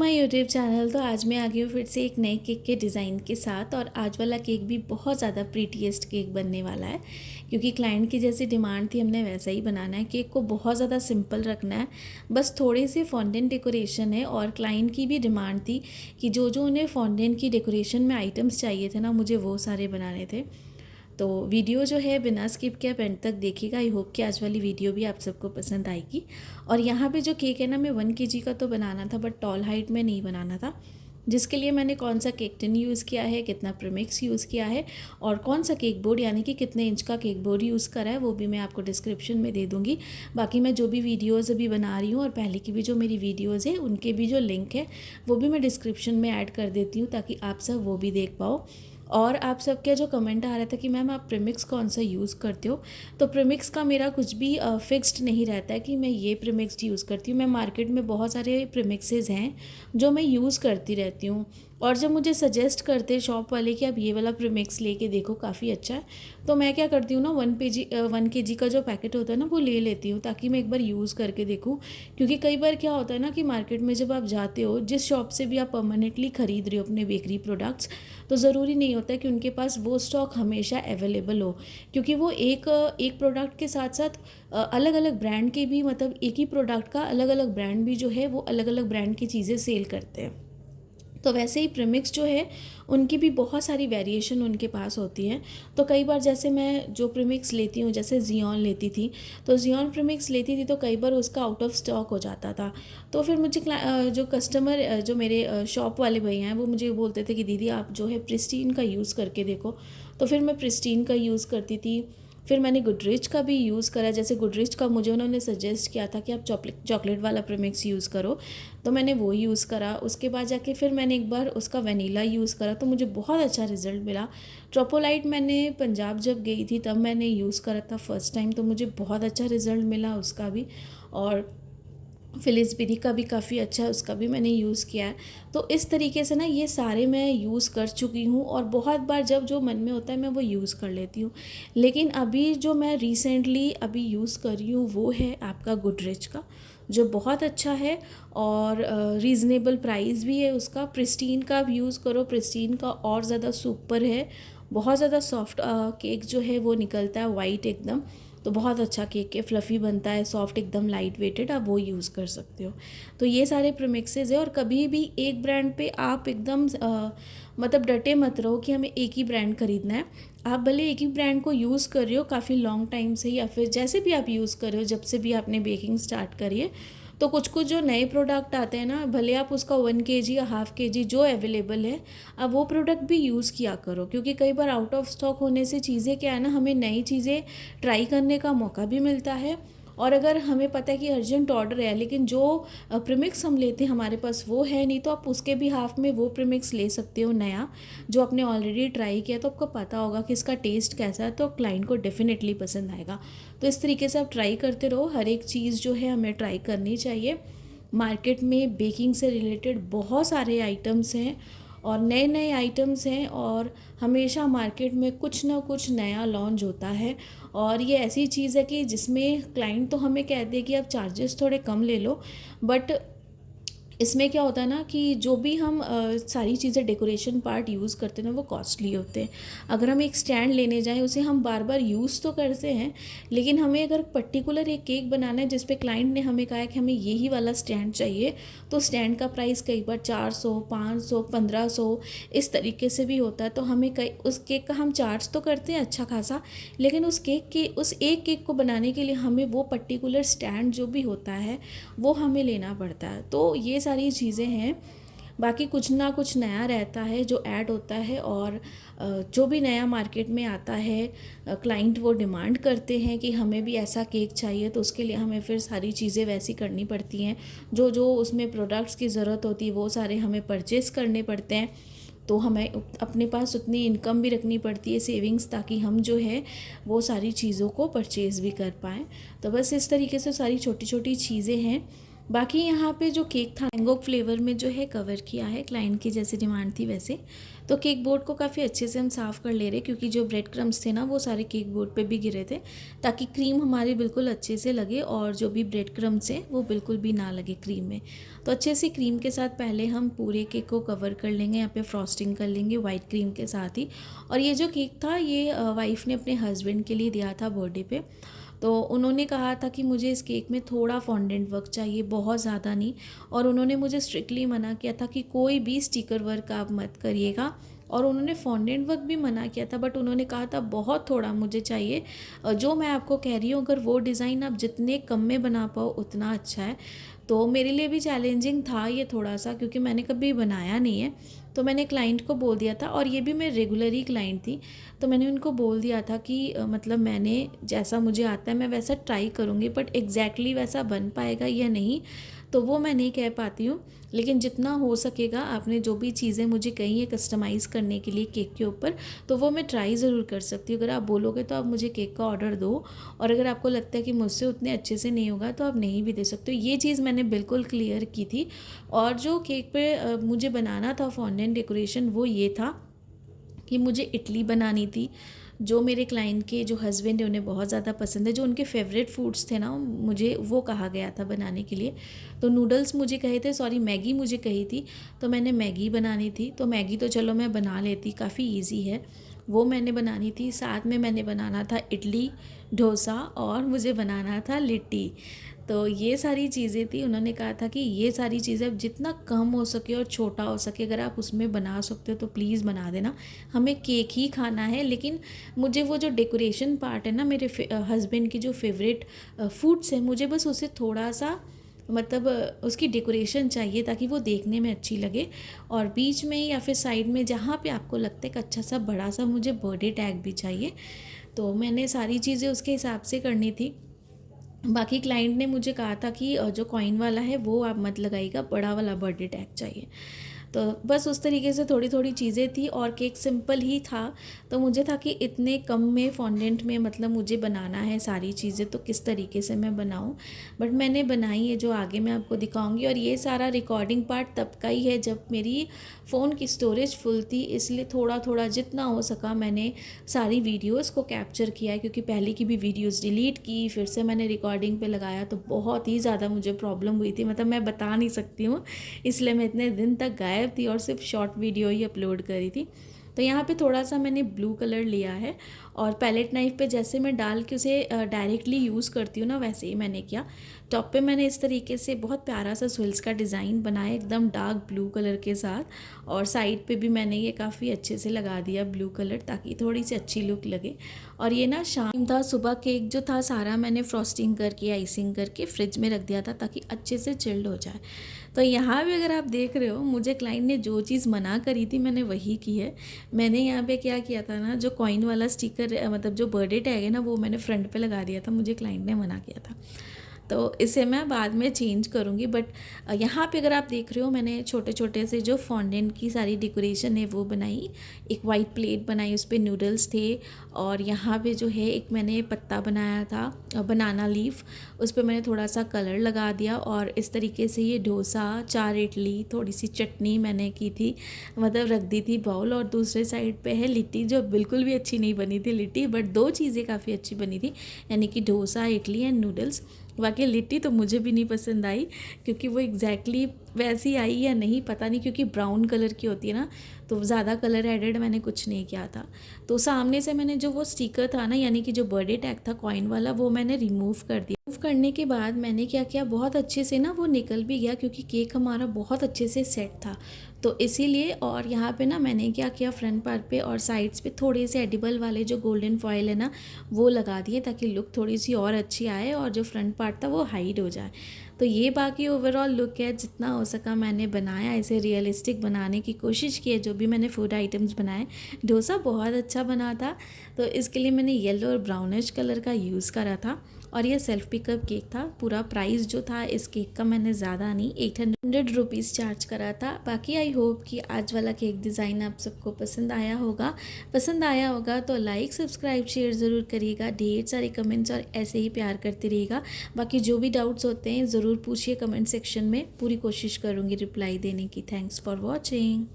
My YouTube channel. तो आज मैं आ गई हूँ फिर से एक नए केक के डिज़ाइन के साथ। और आज वाला केक भी बहुत ज़्यादा प्रीटीएस्ट केक बनने वाला है, क्योंकि क्लाइंट की जैसी डिमांड थी हमने वैसा ही बनाना है। केक को बहुत ज़्यादा सिंपल रखना है, बस थोड़ी सी फॉन्डेंट डेकोरेशन है। और क्लाइंट की भी डिमांड थी कि जो जो उन्हें फॉन्डेंट की डेकोरेशन में आइटम्स चाहिए थे ना, मुझे वो सारे बनाने थे। तो वीडियो जो है बिना स्किप किए आप एंड तक देखिएगा। आई होप कि आज वाली वीडियो भी आप सबको पसंद आएगी। और यहाँ पे जो केक है ना, मैं 1 kg का तो बनाना था, बट टॉल हाइट में नहीं बनाना था, जिसके लिए मैंने कौन सा केक टिन यूज़ किया है, कितना प्रीमिक्स यूज़ किया है और कौन सा केक बोर्ड यानी कि कितने इंच का केक बोर्ड यूज़ करा है, वो भी मैं आपको डिस्क्रिप्शन में दे दूँगी। बाकी मैं जो भी वीडियोज़ अभी बना रही हूँ और पहले की भी जो मेरी वीडियोज़ है उनके भी जो लिंक है वो भी मैं डिस्क्रिप्शन में ऐड कर देती हूँ, ताकि आप सब वो भी देख पाओ। और आप सबके जो कमेंट आ रहा था कि मैम आप प्रीमिक्स कौन सा यूज़ करते हो, तो प्रीमिक्स का मेरा कुछ भी फिक्स्ड नहीं रहता है कि मैं ये प्रीमिक्स यूज़ करती हूँ। मैं मार्केट में बहुत सारे प्रीमिक्सेस हैं जो मैं यूज़ करती रहती हूँ। और जब मुझे सजेस्ट करते शॉप वाले कि आप ये वाला प्रीमिक्स लेके देखो काफ़ी अच्छा है, तो मैं क्या करती हूँ ना, 1 kg का जो पैकेट होता है ना वो ले लेती हूँ, ताकि मैं एक बार यूज़ करके देखूँ। क्योंकि कई बार क्या होता है ना कि मार्केट में जब आप जाते हो, जिस शॉप से भी आप परमानेंटली ख़रीद रहे हो अपने बेकरी प्रोडक्ट्स, तो ज़रूरी नहीं होता है कि उनके पास वो स्टॉक हमेशा अवेलेबल हो। क्योंकि वो एक एक प्रोडक्ट के साथ साथ अलग अलग ब्रांड के भी, मतलब एक ही प्रोडक्ट का अलग अलग ब्रांड भी जो है वो अलग अलग ब्रांड की चीज़ें सेल करते हैं। तो वैसे ही प्रीमिक्स जो है उनकी भी बहुत सारी वेरिएशन उनके पास होती हैं। तो कई बार जैसे मैं जो प्रीमिक्स लेती हूँ, जैसे जियोन लेती थी, तो जियोन प्रीमिक्स लेती थी तो कई बार उसका आउट ऑफ स्टॉक हो जाता था। तो फिर मुझे जो कस्टमर, जो मेरे शॉप वाले भैया हैं, वो मुझे बोलते थे कि दीदी आप जो है प्रिस्टीन का यूज़ करके देखो। तो फिर मैं प्रिस्टीन का यूज़ करती थी। फिर मैंने गुडरिच का भी यूज़ करा। जैसे गुडरिच का मुझे उन्होंने सजेस्ट किया था कि आप चॉकलेट वाला प्रीमिक्स यूज़ करो, तो मैंने वो यूज़ करा। उसके बाद जाके फिर मैंने एक बार उसका वनीला यूज़ करा, तो मुझे बहुत अच्छा रिज़ल्ट मिला। ट्रोपोलाइट मैंने पंजाब जब गई थी तब मैंने यूज़ करा था फर्स्ट टाइम, तो मुझे बहुत अच्छा रिज़ल्ट मिला उसका भी। और फिलिसबेरी का भी काफ़ी अच्छा है, उसका भी मैंने यूज़ किया है। तो इस तरीके से ना ये सारे मैं यूज़ कर चुकी हूँ, और बहुत बार जब जो मन में होता है मैं वो यूज़ कर लेती हूँ। लेकिन अभी जो मैं रिसेंटली अभी यूज़ कर रही हूँ वो है आपका गुडरिच का, जो बहुत अच्छा है और रीज़नेबल प्राइस भी है उसका। प्रिस्टीन का भी यूज़ करो, प्रिस्टीन का और ज़्यादा सुपर है। बहुत ज़्यादा सॉफ्ट केक जो है वो निकलता है, वाइट एकदम। तो बहुत अच्छा केक है, फ्लफ़ी बनता है, सॉफ्ट एकदम, लाइट वेटेड, आप वो यूज़ कर सकते हो। तो ये सारे प्रीमिक्सेस है। और कभी भी एक ब्रांड पे आप एकदम मतलब डटे मत रहो कि हमें एक ही ब्रांड खरीदना है। आप भले एक ही ब्रांड को यूज़ कर रहे हो काफ़ी लॉन्ग टाइम से, या फिर जैसे भी आप यूज़ कर रहे हो, जब से भी आपने बेकिंग स्टार्ट करी है, तो कुछ कुछ जो नए प्रोडक्ट आते हैं ना, भले आप उसका 1 kg या हाफ़ kg जो अवेलेबल है, आप वो प्रोडक्ट भी यूज़ किया करो। क्योंकि कई बार आउट ऑफ स्टॉक होने से चीज़ें क्या है ना, हमें नई चीज़ें ट्राई करने का मौका भी मिलता है। और अगर हमें पता है कि अर्जेंट ऑर्डर है, लेकिन जो प्रीमिक्स हम लेते हैं हमारे पास वो है नहीं, तो आप उसके भी हाफ में वो प्रीमिक्स ले सकते हो नया, जो आपने ऑलरेडी ट्राई किया, तो आपको पता होगा कि इसका टेस्ट कैसा है, तो क्लाइंट को डेफिनेटली पसंद आएगा। तो इस तरीके से आप ट्राई करते रहो, हर एक चीज़ जो है हमें ट्राई करनी चाहिए। मार्केट में बेकिंग से रिलेटेड बहुत सारे आइटम्स हैं और नए नए आइटम्स हैं, और हमेशा मार्केट में कुछ ना कुछ नया लॉन्च होता है। और ये ऐसी चीज़ है कि जिसमें क्लाइंट तो हमें कहते हैं कि आप चार्जेस थोड़े कम ले लो, बट इसमें क्या होता है ना कि जो भी हम सारी चीज़ें डेकोरेशन पार्ट यूज़ करते हैं ना, वो कॉस्टली होते हैं। अगर हम एक स्टैंड लेने जाएँ, उसे हम बार बार यूज़ तो करते हैं, लेकिन हमें अगर पर्टिकुलर एक केक बनाना है जिस पे क्लाइंट ने हमें कहा है कि हमें यही वाला स्टैंड चाहिए, तो स्टैंड का प्राइस कई बार 400, 500, 1500 इस तरीके से भी होता है। तो हमें कई उस केक का हम चार्ज तो करते हैं अच्छा खासा, लेकिन उस एक केक को बनाने के लिए हमें वो पर्टिकुलर स्टैंड जो भी होता है वो हमें लेना पड़ता है। तो ये सारी चीज़ें हैं। बाकी कुछ ना कुछ नया रहता है जो ऐड होता है, और जो भी नया मार्केट में आता है, क्लाइंट वो डिमांड करते हैं कि हमें भी ऐसा केक चाहिए, तो उसके लिए हमें फिर सारी चीज़ें वैसी करनी पड़ती हैं। जो जो उसमें प्रोडक्ट्स की ज़रूरत होती है वो सारे हमें परचेस करने पड़ते हैं। तो हमें अपने पास उतनी इनकम भी रखनी पड़ती है, सेविंग्स, ताकि हम जो है वो सारी चीज़ों को परचेज़ भी कर पाएँ। तो बस इस तरीके से सारी छोटी छोटी चीज़ें हैं। बाकी यहाँ पे जो केक था मैंगो फ्लेवर में जो है कवर किया है, क्लाइंट की जैसी डिमांड थी वैसे। तो केक बोर्ड को काफ़ी अच्छे से हम साफ़ कर ले रहे, क्योंकि जो ब्रेड क्रम्स थे ना वो सारे केक बोर्ड पे भी गिरे थे, ताकि क्रीम हमारी बिल्कुल अच्छे से लगे और जो भी ब्रेड क्रम्स हैं वो बिल्कुल भी ना लगे क्रीम में। तो अच्छे से क्रीम के साथ पहले हम पूरे केक को कवर कर लेंगे, यहाँ पे फ्रॉस्टिंग कर लेंगे वाइट क्रीम के साथ ही। और ये जो केक था ये वाइफ़ ने अपने हस्बैंड के लिए दिया था बर्थडे पे। तो उन्होंने कहा था कि मुझे इस केक में थोड़ा फॉन्डेंट वर्क चाहिए, बहुत ज़्यादा नहीं। और उन्होंने मुझे स्ट्रिक्टली मना किया था कि कोई भी स्टिकर वर्क आप मत करिएगा, और उन्होंने फॉन्डेंट वर्क भी मना किया था, बट उन्होंने कहा था बहुत थोड़ा मुझे चाहिए। जो मैं आपको कह रही हूँ, अगर वो डिज़ाइन आप जितने कम में बना पाओ उतना अच्छा है। तो मेरे लिए भी चैलेंजिंग था ये थोड़ा सा, क्योंकि मैंने कभी बनाया नहीं है। तो मैंने क्लाइंट को बोल दिया था, और ये भी मैं रेगुलर ही क्लाइंट थी, तो मैंने उनको बोल दिया था कि मतलब मैंने जैसा मुझे आता है मैं वैसा ट्राई करूँगी, बट एग्जैक्टली वैसा बन पाएगा या नहीं तो वो मैं नहीं कह पाती हूँ। लेकिन जितना हो सकेगा, आपने जो भी चीज़ें मुझे कही है कस्टमाइज़ करने के लिए केक के ऊपर, तो वो मैं ट्राई ज़रूर कर सकती हूँ। अगर आप बोलोगे तो आप मुझे केक का ऑर्डर दो, और अगर आपको लगता है कि मुझसे उतने अच्छे से नहीं होगा तो आप नहीं भी दे सकते हो। ये चीज़ मैंने बिल्कुल क्लियर की थी। और जो केक पे मुझे बनाना था फॉन्डेंट डेकोरेशन, वो ये था कि मुझे इडली बनानी थी, जो मेरे क्लाइंट के जो हस्बैंड है उन्हें बहुत ज़्यादा पसंद है, जो उनके फेवरेट फूड्स थे ना, मुझे वो कहा गया था बनाने के लिए। तो नूडल्स मुझे कहे थे, सॉरी मैगी मुझे कही थी, तो मैंने मैगी बनानी थी। तो मैगी तो चलो मैं बना लेती, काफ़ी इजी है, वो मैंने बनानी थी। साथ में मैंने बनाना था इडली, डोसा, और मुझे बनाना था लिट्टी। तो ये सारी चीज़ें थी। उन्होंने कहा था कि ये सारी चीज़ें अब जितना कम हो सके और छोटा हो सके, अगर आप उसमें बना सकते हो तो प्लीज़ बना देना, हमें केक ही खाना है। लेकिन मुझे वो जो डेकोरेशन पार्ट है ना, मेरे हस्बैंड की जो फेवरेट फूड्स है, मुझे बस उसे थोड़ा सा मतलब उसकी डेकोरेशन चाहिए, ताकि वो देखने में अच्छी लगे। और बीच में या फिर साइड में जहाँ पे आपको लगता है कि अच्छा सा बड़ा सा मुझे बर्थडे टैग भी चाहिए, तो मैंने सारी चीज़ें उसके हिसाब से करनी थी। बाकी क्लाइंट ने मुझे कहा था कि जो कॉइन वाला है वो आप मत लगाइएगा, बड़ा वाला बर्थडे टैग चाहिए। तो बस उस तरीके से थोड़ी थोड़ी चीज़ें थी, और केक सिंपल ही था। तो मुझे था कि इतने कम में फॉन्डेंट में मतलब मुझे बनाना है सारी चीज़ें, तो किस तरीके से मैं बनाऊं। बट मैंने बनाई है, जो आगे मैं आपको दिखाऊंगी। और ये सारा रिकॉर्डिंग पार्ट तब का ही है जब मेरी फ़ोन की स्टोरेज फुल थी, इसलिए थोड़ा थोड़ा जितना हो सका मैंने सारी वीडियोज़ को कैप्चर किया है। क्योंकि पहले की भी वीडियोज़ डिलीट की, फिर से मैंने रिकॉर्डिंग पे लगाया, तो बहुत ही ज़्यादा मुझे प्रॉब्लम हुई थी, मतलब मैं बता नहीं सकती हूँ। इसलिए मैं इतने दिन तक गायब थी और सिर्फ शॉर्ट वीडियो ही अपलोड करी थी। तो यहाँ पे थोड़ा सा मैंने ब्लू कलर लिया है, और पैलेट नाइफ पे जैसे मैं डाल के उसे डायरेक्टली यूज़ करती हूँ ना, वैसे ही मैंने किया। टॉप पे मैंने इस तरीके से बहुत प्यारा सा स्विल्स का डिज़ाइन बनाया, एकदम डार्क ब्लू कलर के साथ। और साइड पे भी मैंने ये काफ़ी अच्छे से लगा दिया ब्लू कलर, ताकि थोड़ी सी अच्छी लुक लगे। और ये ना शाम था, सुबह केक जो था सारा मैंने फ्रॉस्टिंग करके आइसिंग करके फ्रिज में रख दिया था, ताकि अच्छे से चिल्ड हो जाए। तो यहाँ भी अगर आप देख रहे हो, मुझे क्लाइंट ने जो चीज़ मना करी थी मैंने वही की है। मैंने यहाँ पे क्या किया था ना, जो कॉइन वाला स्टिकर मतलब जो बर्थडे टैग है ना, वो मैंने फ्रंट पे लगा दिया था, मुझे क्लाइंट ने मना किया था। तो इसे मैं बाद में चेंज करूँगी। बट यहाँ पे अगर आप देख रहे हो, मैंने छोटे छोटे से जो फॉन्डेंट की सारी डेकोरेशन है वो बनाई। एक वाइट प्लेट बनाई, उस पर नूडल्स थे। और यहाँ पे जो है एक मैंने पत्ता बनाया था, बनाना लीफ, उस पर मैंने थोड़ा सा कलर लगा दिया। और इस तरीके से ये डोसा, 4 इडली, थोड़ी सी चटनी मैंने की थी, मतलब रख दी थी बाउल। और दूसरे साइड पे है लिट्टी, जो बिल्कुल भी अच्छी नहीं बनी थी लिट्टी, बट 2 चीज़ें काफ़ी अच्छी बनी थी, यानी कि डोसा, इडली एंड नूडल्स। बाकी लिट्टी तो मुझे भी नहीं पसंद आई, क्योंकि वो एग्जैक्टली वैसी आई या नहीं पता नहीं, क्योंकि ब्राउन कलर की होती है ना, तो ज़्यादा कलर एडेड मैंने कुछ नहीं किया था। तो सामने से मैंने जो वो स्टिकर था ना, यानी कि जो बर्थडे टैग था कॉइन वाला, वो मैंने रिमूव कर दिया। रिमूव करने के बाद मैंने क्या किया, बहुत अच्छे से ना वो निकल भी गया, क्योंकि केक हमारा बहुत अच्छे से सेट था, तो इसीलिए। और यहाँ पे ना मैंने क्या किया, फ्रंट पार्ट पे और साइड्स पे थोड़े से एडिबल वाले जो गोल्डन फॉयल है ना, वो लगा दिए, ताकि लुक थोड़ी सी और अच्छी आए, और जो फ्रंट पार्ट था वो हाइड हो जाए। तो ये बाकी ओवरऑल लुक है। जितना हो सका मैंने बनाया, इसे रियलिस्टिक बनाने की कोशिश की है, जो भी मैंने फूड आइटम्स बनाए। डोसा बहुत अच्छा बना था, तो इसके लिए मैंने येलो और ब्राउनिश कलर का यूज़ करा था। और ये सेल्फ पिकअप केक था। पूरा प्राइस जो था इस केक का मैंने ज़्यादा नहीं, 800 100 रुपीज़ चार्ज करा था। बाकी आई होप कि आज वाला केक डिज़ाइन आप सबको पसंद आया होगा। पसंद आया होगा तो लाइक सब्सक्राइब शेयर ज़रूर करिएगा, ढेर सारे कमेंट्स और ऐसे ही प्यार करते रहिएगा। बाकी जो भी डाउट्स होते हैं ज़रूर पूछिए कमेंट सेक्शन में, पूरी कोशिश करूँगी रिप्लाई देने की। Thanks for watching.